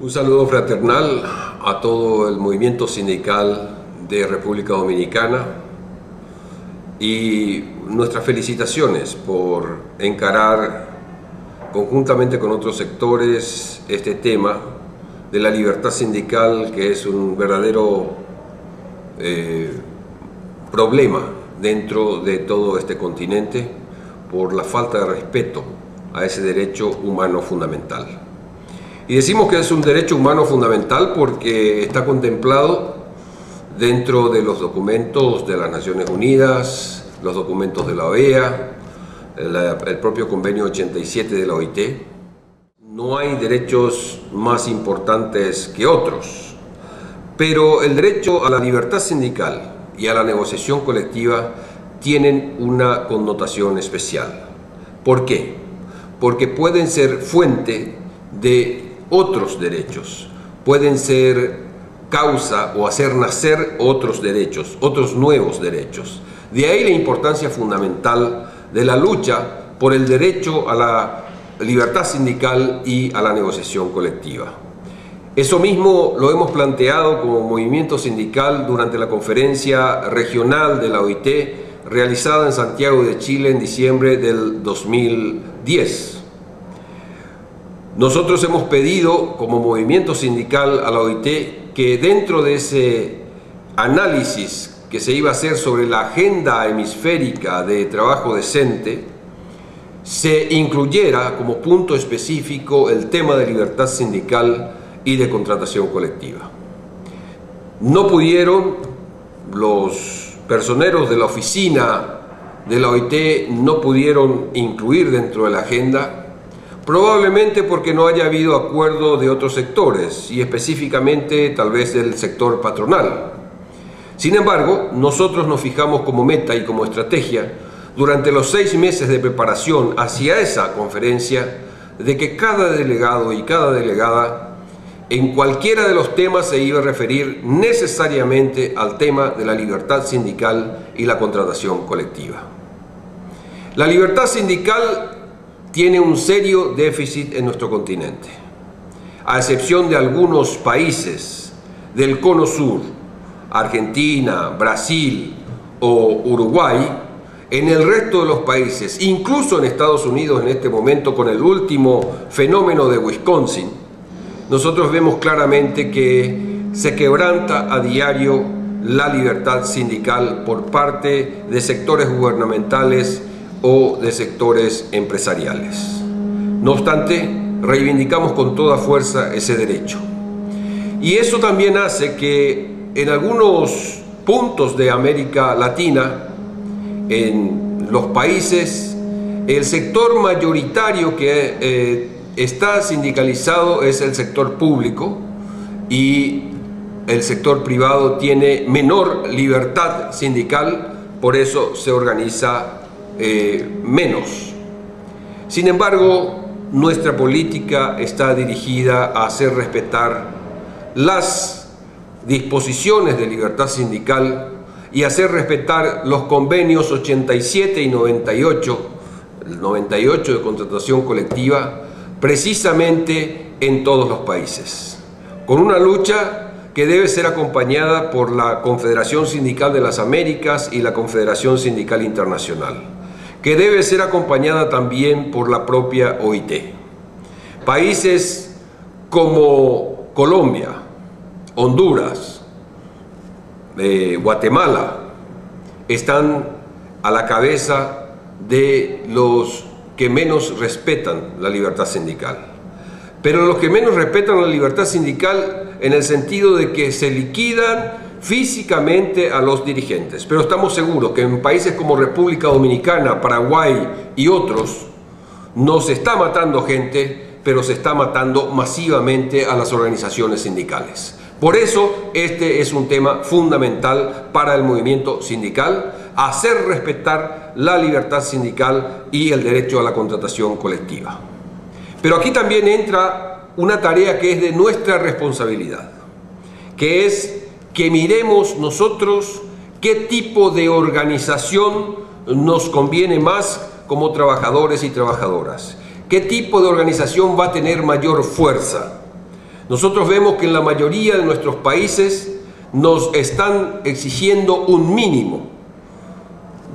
Un saludo fraternal a todo el movimiento sindical de República Dominicana y nuestras felicitaciones por encarar conjuntamente con otros sectores este tema de la libertad sindical, que es un verdadero problema dentro de todo este continente por la falta de respeto a ese derecho humano fundamental. Y decimos que es un derecho humano fundamental porque está contemplado dentro de los documentos de las Naciones Unidas, los documentos de la OEA, el propio convenio 87 de la OIT. No hay derechos más importantes que otros, pero el derecho a la libertad sindical y a la negociación colectiva tienen una connotación especial. ¿Por qué? Porque pueden ser fuente de otros derechos, pueden ser causa o hacer nacer otros derechos, otros nuevos derechos. De ahí la importancia fundamental de la lucha por el derecho a la libertad sindical y a la negociación colectiva. Eso mismo lo hemos planteado como movimiento sindical durante la conferencia regional de la OIT realizada en Santiago de Chile en diciembre del 2010. Nosotros hemos pedido como movimiento sindical a la OIT que dentro de ese análisis que se iba a hacer sobre la agenda hemisférica de trabajo decente se incluyera como punto específico el tema de libertad sindical y de contratación colectiva. No pudieron, los personeros de la oficina de la OIT no pudieron incluir dentro de la agenda, probablemente porque no haya habido acuerdo de otros sectores y específicamente tal vez del sector patronal. Sin embargo, nosotros nos fijamos como meta y como estrategia durante los 6 meses de preparación hacia esa conferencia de que cada delegado y cada delegada en cualquiera de los temas se iba a referir necesariamente al tema de la libertad sindical y la contratación colectiva. La libertad sindical tiene un serio déficit en nuestro continente. A excepción de algunos países del Cono Sur, Argentina, Brasil o Uruguay, en el resto de los países, incluso en Estados Unidos en este momento con el último fenómeno de Wisconsin, nosotros vemos claramente que se quebranta a diario la libertad sindical por parte de sectores gubernamentales o de sectores empresariales. No obstante, reivindicamos con toda fuerza ese derecho. Y eso también hace que en algunos puntos de América Latina, en los países, el sector mayoritario que está sindicalizado es el sector público y el sector privado tiene menor libertad sindical, por eso se organiza menos. Sin embargo, nuestra política está dirigida a hacer respetar las disposiciones de libertad sindical y hacer respetar los convenios 87 y 98, el 98 de contratación colectiva, precisamente en todos los países, con una lucha que debe ser acompañada por la Confederación Sindical de las Américas y la Confederación Sindical Internacional, que debe ser acompañada también por la propia OIT. Países como Colombia, Honduras, Guatemala, están a la cabeza de los que menos respetan la libertad sindical. Pero los que menos respetan la libertad sindical en el sentido de que se liquidan físicamente a los dirigentes. Pero estamos seguros que en países como República Dominicana, Paraguay y otros, no se está matando gente, pero se está matando masivamente a las organizaciones sindicales. Por eso este es un tema fundamental para el movimiento sindical, hacer respetar la libertad sindical y el derecho a la contratación colectiva. Pero aquí también entra una tarea que es de nuestra responsabilidad, que es que miremos nosotros qué tipo de organización nos conviene más como trabajadores y trabajadoras, qué tipo de organización va a tener mayor fuerza. Nosotros vemos que en la mayoría de nuestros países nos están exigiendo un mínimo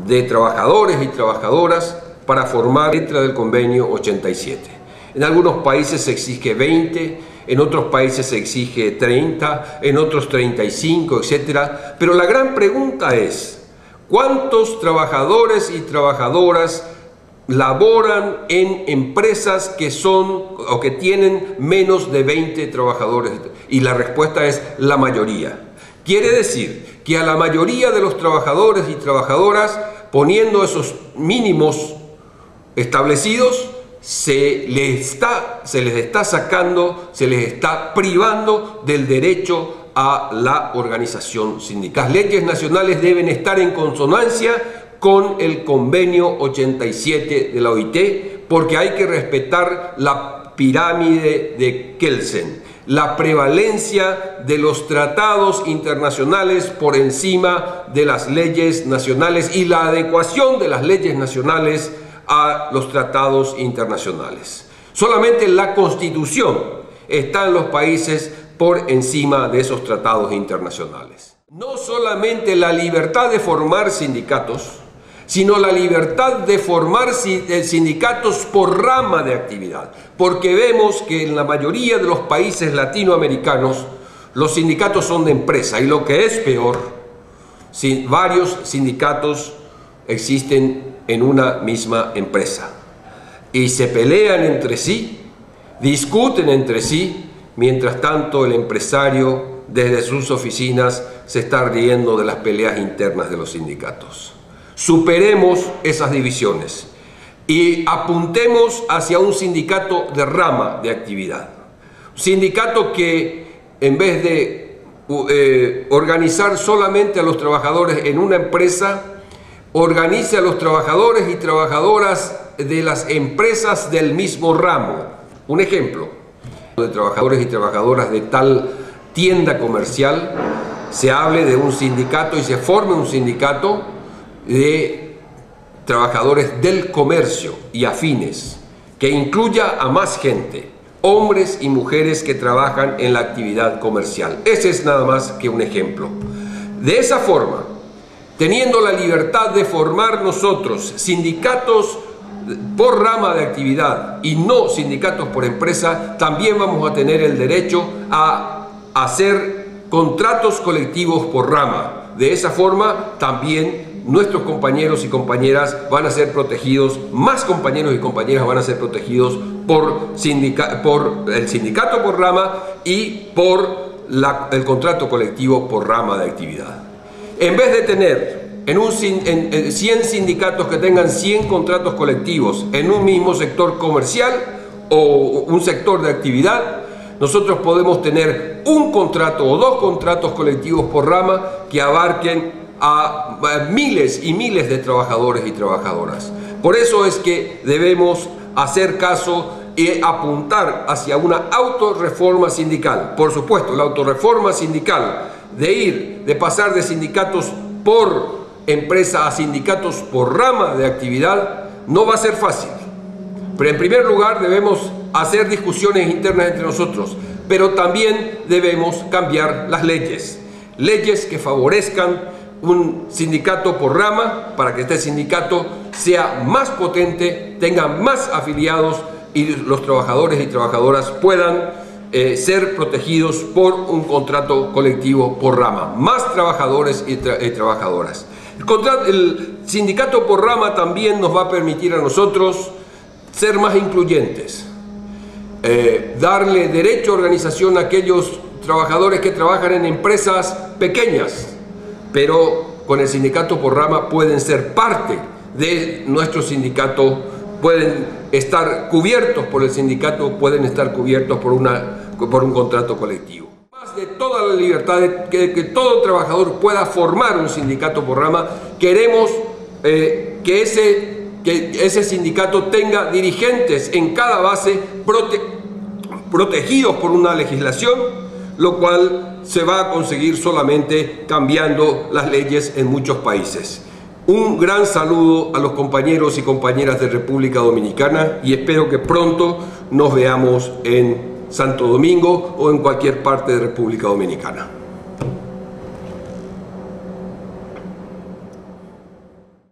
de trabajadores y trabajadoras para formar letra del convenio 87. En algunos países se exige 20, en otros países se exige 30, en otros 35, etc. Pero la gran pregunta es, ¿cuántos trabajadores y trabajadoras laboran en empresas que son o que tienen menos de 20 trabajadores? Y la respuesta es la mayoría. Quiere decir que a la mayoría de los trabajadores y trabajadoras, poniendo esos mínimos establecidos, se les está sacando, se les está privando del derecho a la organización sindical. Las leyes nacionales deben estar en consonancia con el convenio 87 de la OIT, porque hay que respetar la pirámide de Kelsen, la prevalencia de los tratados internacionales por encima de las leyes nacionales y la adecuación de las leyes nacionales a los tratados internacionales. Solamente la Constitución está en los países por encima de esos tratados internacionales. No solamente la libertad de formar sindicatos, sino la libertad de formar sindicatos por rama de actividad, porque vemos que en la mayoría de los países latinoamericanos los sindicatos son de empresa, y lo que es peor, varios sindicatos existen en una misma empresa y se pelean entre sí, discuten entre sí, mientras tanto el empresario desde sus oficinas se está riendo de las peleas internas de los sindicatos. Superemos esas divisiones y apuntemos hacia un sindicato de rama de actividad. Un sindicato que, en vez de organizar solamente a los trabajadores en una empresa, organice a los trabajadores y trabajadoras de las empresas del mismo ramo. Un ejemplo, de trabajadores y trabajadoras de tal tienda comercial, se hable de un sindicato y se forme un sindicato de trabajadores del comercio y afines, que incluya a más gente, hombres y mujeres que trabajan en la actividad comercial. Ese es nada más que un ejemplo. De esa forma, teniendo la libertad de formar nosotros sindicatos por rama de actividad y no sindicatos por empresa, también vamos a tener el derecho a hacer contratos colectivos por rama. De esa forma también nuestros compañeros y compañeras van a ser protegidos, más compañeros y compañeras van a ser protegidos por el sindicato por rama y por el contrato colectivo por rama de actividad. En vez de tener en 100 sindicatos que tengan 100 contratos colectivos en un mismo sector comercial o un sector de actividad, nosotros podemos tener un contrato o dos contratos colectivos por rama que abarquen a miles y miles de trabajadores y trabajadoras. Por eso es que debemos hacer caso y apuntar hacia una autorreforma sindical. Por supuesto, la autorreforma sindical de pasar de sindicatos por empresa a sindicatos por rama de actividad no va a ser fácil. Pero en primer lugar debemos hacer discusiones internas entre nosotros, pero también debemos cambiar las leyes. Leyes que favorezcan un sindicato por rama para que este sindicato sea más potente, tenga más afiliados y los trabajadores y trabajadoras puedan ser protegidos por un contrato colectivo por rama. Más trabajadores y trabajadoras. El sindicato por rama también nos va a permitir a nosotros ser más incluyentes, darle derecho a organización a aquellos trabajadores que trabajan en empresas pequeñas, pero con el sindicato por rama pueden ser parte de nuestro sindicato, pueden estar cubiertos por el sindicato, pueden estar cubiertos por un contrato colectivo. De toda la libertad de que todo trabajador pueda formar un sindicato por rama, queremos que ese sindicato tenga dirigentes en cada base protegidos por una legislación, lo cual se va a conseguir solamente cambiando las leyes en muchos países. Un gran saludo a los compañeros y compañeras de República Dominicana y espero que pronto nos veamos en Santo Domingo o en cualquier parte de República Dominicana.